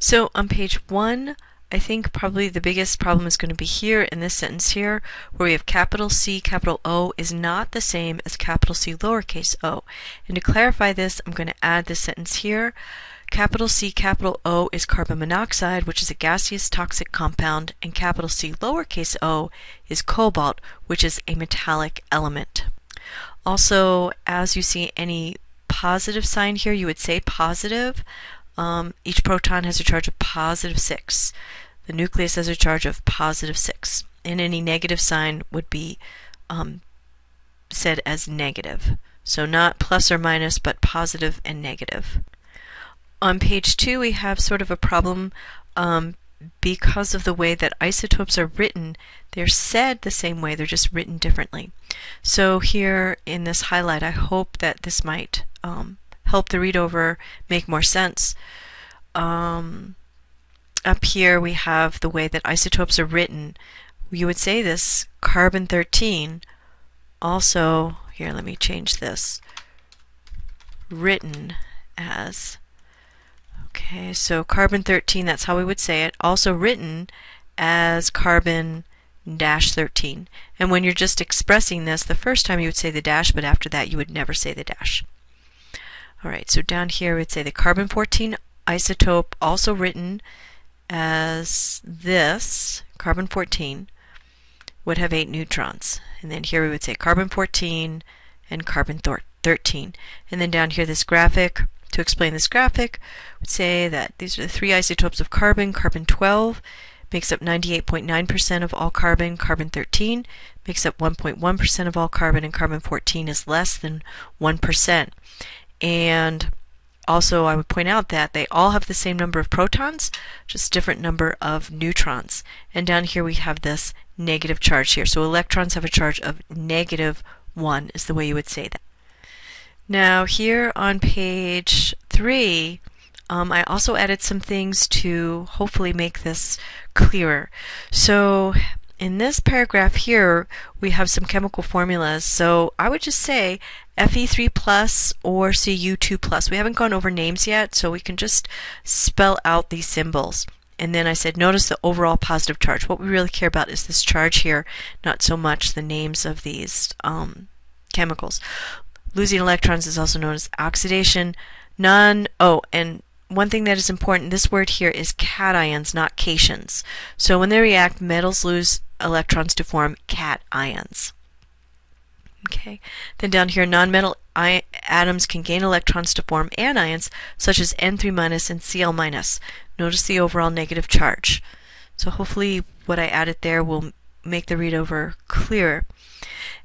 So on page 1, I think probably the biggest problem is going to be here in this sentence here, where we have capital C, capital O is not the same as capital C, lowercase o. And to clarify this, I'm going to add this sentence here. Capital C, capital O is carbon monoxide, which is a gaseous toxic compound, and capital C, lowercase o is cobalt, which is a metallic element. Also, as you see any positive sign here, you would say positive. Each proton has a charge of positive 6. The nucleus has a charge of positive 6. And any negative sign would be said as negative. So not plus or minus, but positive and negative. On page 2, we have sort of a problem because of the way that isotopes are written. They're said the same way, they're just written differently. So here in this highlight, I hope that this might help the read over make more sense. Up here we have the way that isotopes are written. You would say this carbon 13. Also, here let me change this. Written as. Okay, so carbon 13, that's how we would say it. Also written as carbon dash 13. And when you're just expressing this, the first time you would say the dash, but after that you would never say the dash. Alright, so down here we'd say the carbon 14 isotope, also written as this, carbon 14, would have 8 neutrons. And then here we would say carbon 14 and carbon 13. And then down here this graphic, to explain this graphic, would say that these are the 3 isotopes of carbon. Carbon 12 makes up 98.9% of all carbon. Carbon 13 makes up 1.1% of all carbon, and carbon 14 is less than 1%. And also I would point out that they all have the same number of protons, just different number of neutrons. And down here we have this negative charge here. So electrons have a charge of -1 is the way you would say that. Now here on page 3, I also added some things to hopefully make this clearer. So in this paragraph here, we have some chemical formulas. So I would just say Fe3 plus or Cu2 plus. We haven't gone over names yet, so we can just spell out these symbols. And then I said, notice the overall positive charge. What we really care about is this charge here, not so much the names of these chemicals. Losing electrons is also known as oxidation. And one thing that is important, this word here is cations, not cations. So when they react, metals lose electrons to form cations. Okay. Then down here, nonmetal atoms can gain electrons to form anions, such as N3- and Cl-. Notice the overall negative charge. So hopefully what I added there will make the read over clearer.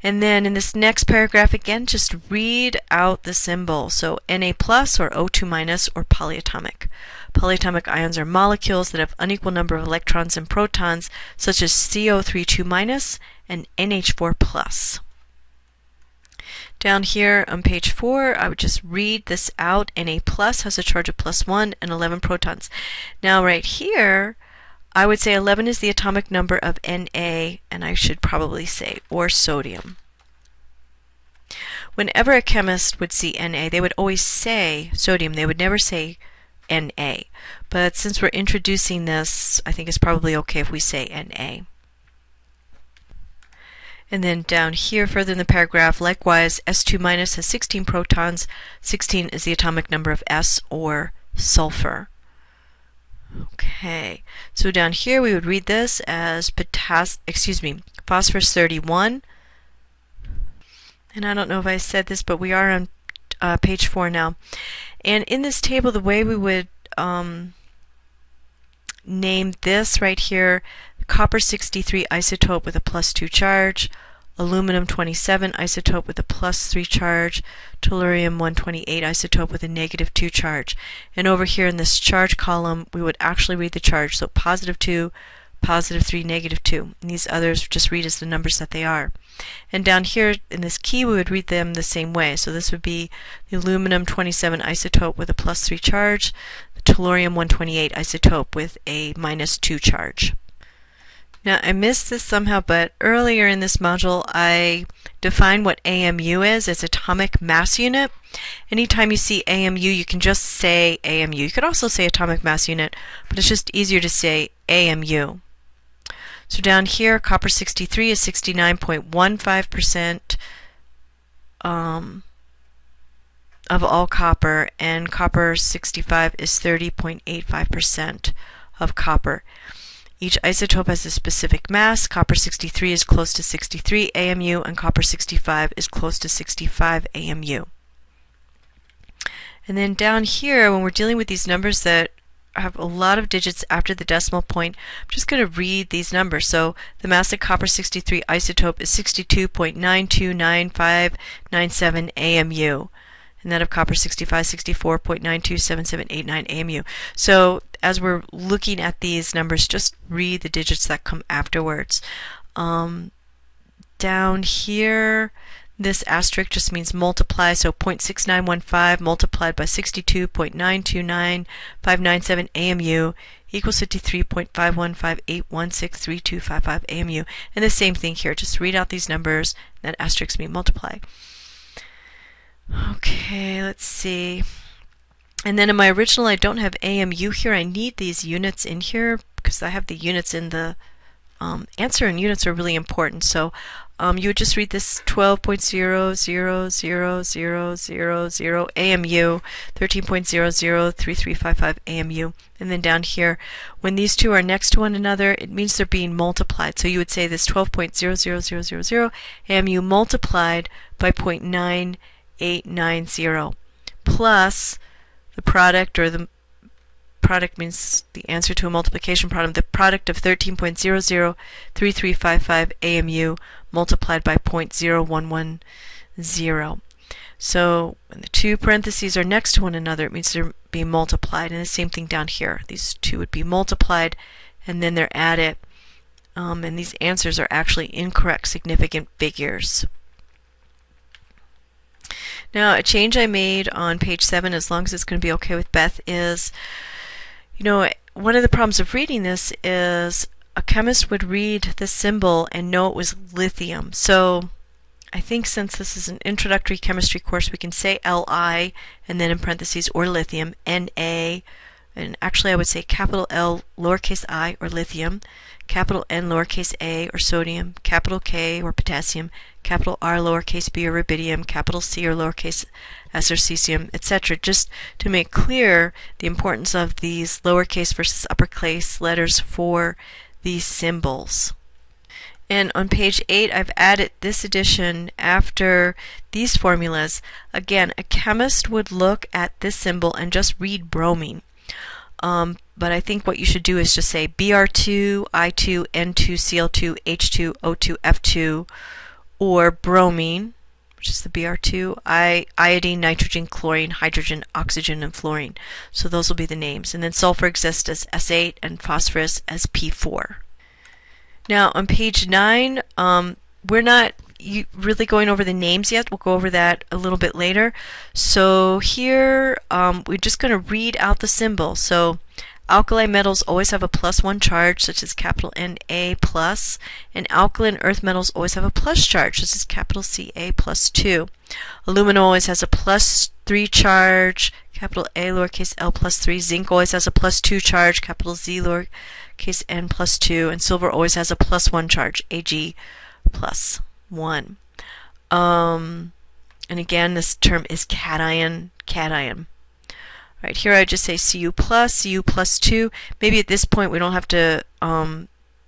And then in this next paragraph again, just read out the symbol. So Na plus or O2- or polyatomic. Polyatomic ions are molecules that have unequal number of electrons and protons, such as CO3 and NH4+. Down here on page 4, I would just read this out. Na plus has a charge of +1 and 11 protons. Now right here, I would say 11 is the atomic number of Na, and I should probably say, or sodium. Whenever a chemist would see Na, they would always say sodium. They would never say Na. But since we're introducing this, I think it's probably okay if we say Na. And then down here further in the paragraph, likewise, S2- has 16 protons. 16 is the atomic number of S, or sulfur. Okay, so down here we would read this as phosphorus 31. And I don't know if I said this, but we are on page 4 now. And in this table, the way we would name this right here, copper 63 isotope with a +2 charge, aluminum 27 isotope with a +3 charge, tellurium 128 isotope with a -2 charge. And over here in this charge column, we would actually read the charge. So +2, +3, -2. And these others just read as the numbers that they are. And down here in this key, we would read them the same way. So this would be the aluminum 27 isotope with a +3 charge, the tellurium 128 isotope with a -2 charge. Now I missed this somehow, but earlier in this module I define what AMU is. It's atomic mass unit. Anytime you see AMU, you can just say AMU. You could also say atomic mass unit, but it's just easier to say AMU. So down here, copper 63 is 69.15% of all copper, and copper 65 is 30.85% of copper. Each isotope has a specific mass. Copper 63 is close to 63 AMU, and copper 65 is close to 65 AMU. And then down here, when we're dealing with these numbers that have a lot of digits after the decimal point, I'm just going to read these numbers. So the mass of copper 63 isotope is 62.929597 AMU. And that of copper 65, 64.927789 AMU. So as we're looking at these numbers, just read the digits that come afterwards. Down here, this asterisk just means multiply, so 0.6915 multiplied by 62.929597 AMU equals 53.5158163255 AMU. And the same thing here, just read out these numbers, that asterisk means multiply. Okay, let's see. And then in my original, I don't have AMU here. I need these units in here because I have the units in the answer, and units are really important. So you would just read this 12.0000000 AMU, 13.003355 AMU, and then down here, when these two are next to one another, it means they're being multiplied. So you would say this 12.00000 AMU multiplied by 0.9890 plus the product, or the product means the answer to a multiplication problem, the product of 13.003355 AMU multiplied by 0.0110. So when the two parentheses are next to one another, it means they're being multiplied. And the same thing down here. These two would be multiplied and then they're added. And these answers are actually incorrect significant figures. Now, a change I made on page 7, as long as it's going to be okay with Beth, is, you know, one of the problems of reading this is a chemist would read the symbol and know it was lithium. So I think since this is an introductory chemistry course, we can say Li and then in parentheses or lithium, Na, and actually I would say capital L lowercase I or lithium, capital N lowercase a or sodium, capital K or potassium, capital R lowercase b or rubidium, capital C or lowercase s or cesium, etc. Just to make clear the importance of these lowercase versus uppercase letters for these symbols. And on page 8, I've added this addition after these formulas. Again, a chemist would look at this symbol and just read bromine. But I think what you should do is just say Br2, I2, N2, Cl2, H2, O2, F2, or bromine, which is the Br2, iodine, nitrogen, chlorine, hydrogen, oxygen, and fluorine. So those will be the names. And then sulfur exists as S8 and phosphorus as P4. Now on page 9, we're not really going over the names yet. We'll go over that a little bit later. So here we're just going to read out the symbol. So alkali metals always have a +1 charge, such as capital Na plus, and alkaline earth metals always have a plus charge, such as capital Ca +2. Aluminum always has a +3 charge, capital A lowercase l +3. Zinc always has a +2 charge, capital Z lowercase n +2, and silver always has a +1 charge, Ag +1. And again, this term is cation. Right, here I just say Cu+, Cu +2. Maybe at this point we don't have to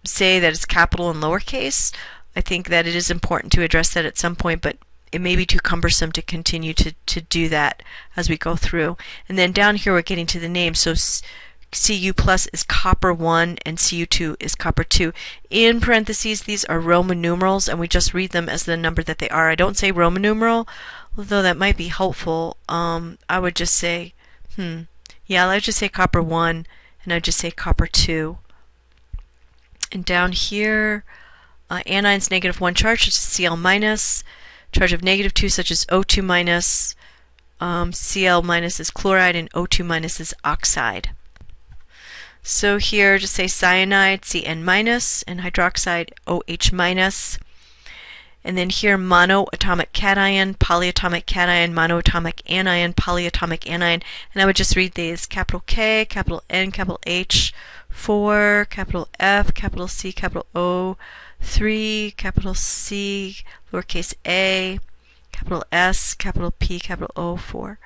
say that it's capital and lowercase. I think that it is important to address that at some point, but it may be too cumbersome to continue to do that as we go through. And then down here we're getting to the names. So Cu+ is copper 1 and Cu2 is copper 2. In parentheses, these are Roman numerals, and we just read them as the number that they are. I don't say Roman numeral, although that might be helpful. I would just say, yeah, I'd just say copper 1, and I'd just say copper 2. And down here, anions -1 charge, such as Cl-, charge of -2, such as O2-, Cl- is chloride, and O2- is oxide. So here, just say cyanide, Cn-, and hydroxide, OH-. And then here, monoatomic cation, polyatomic cation, monoatomic anion, polyatomic anion. And I would just read these: capital K, capital N, capital H, 4, capital F, capital C, capital O, 3, capital C, lowercase a, capital S, capital P, capital O, 4.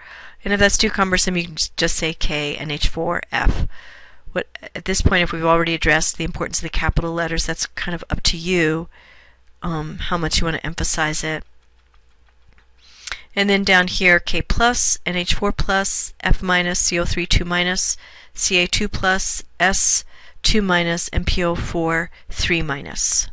And if that's too cumbersome, you can just say K and H4F. At this point, if we've already addressed the importance of the capital letters, that's kind of up to you how much you want to emphasize it. And then down here, K plus, NH4 plus, F minus, CO3 2 minus, Ca2 plus, S 2 minus, and PO4 3 minus.